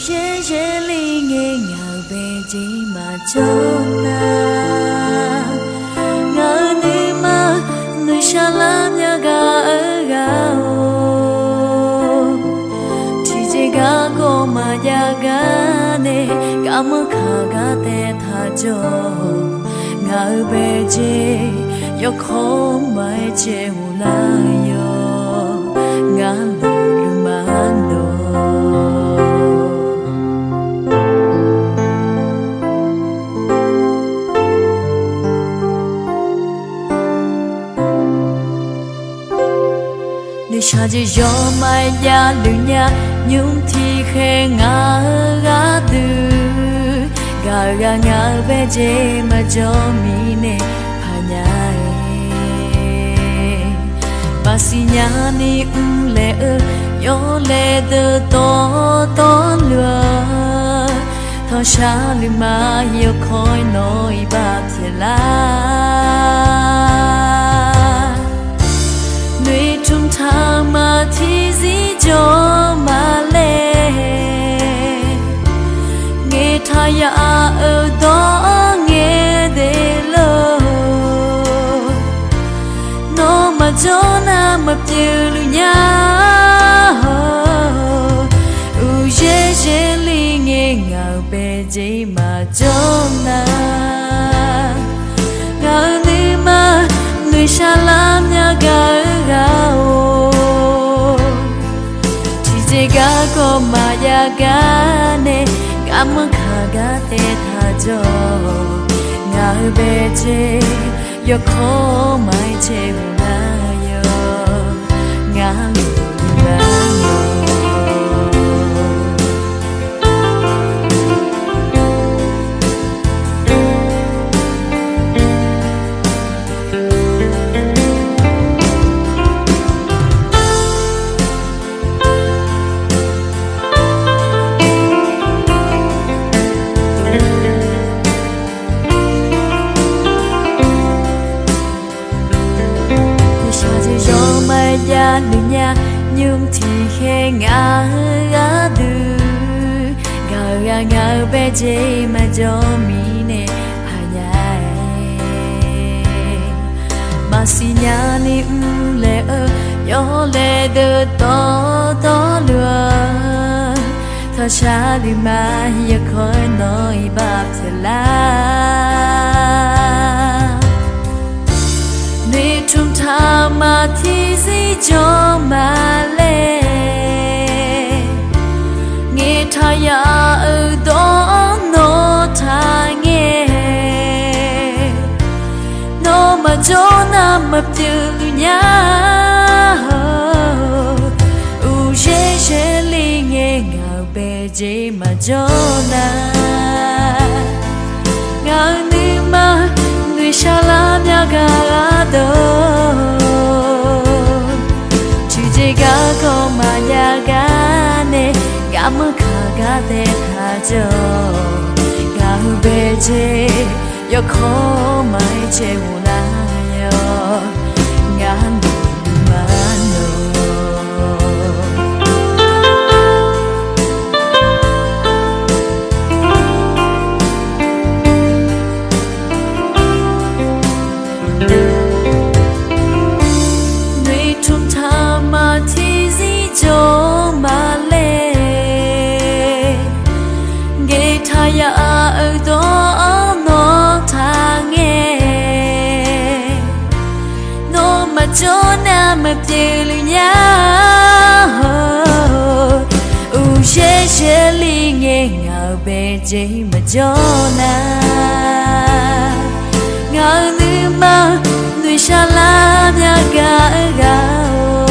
ye ye li nghe ngào về chỉ mà cho ta ngờ ni mà người xa lắm nhà ga ở gạo chỉ chỉ ga cô mà nhà ga nè cả mơ khả ga te tha cho ngờ về chỉ yo khó mai che la yo ngã lù mang đồ nơi xa chỉ gió mai ya lù nha nhung thì khe ngã gã tư gà gà ngã về chế mà cho mi nè phà nhà bà si nhà ni lệ yo lệ từ to lừa thọ xa lì mà yêu khói nỗi bạc thiệt la nuôi trung thang mà thì gì cho mà lệ nghe thay ở đó nghe để lơ nó mà cho na mà tiêu lu nha ye ye li nghe ngào bề gì mà cho na ngào ni mà người xa lắm nhà ga gạo chỉ chỉ ga có mà ya ga nè cảm ơn khả ga te tha cho ngào bề chế yo khó mai chế na yo ngã ya nu nha nhung thì khe ngã gã tư gà gà ngà bé chế mà cho mi nè hà nhà mà si nhà ni lệ yo lệ từ to lừa thọ xa đi mà ya khói nỗi bạc thiệt la nơi trung tha mà thì gì cho mà lệ nghe thay ở đó nó tha nghe nó mà cho nam mà tiêu nhá ye ye li nghe ngào bề gì mà cho na ngào ni mà người xa lắm nhà ga đó chỉ chỉ ga có mà nhà ga nè cảm ơn khả ga te tha cho ga bề chế yo khó mai chế la yo ngàn ở đó nó tha nghe nó mà cho na mà tiêu lu nhá ye ye li nghe ngào bề gì mà cho na ngào ni mà người xa lắm nhà ga gạo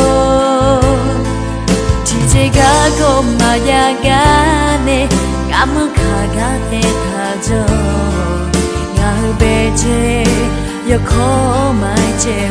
chỉ chỉ ga có mà ya ga nè cảm ơn khả ga te tha cho ngào bề chế yo khó mai chế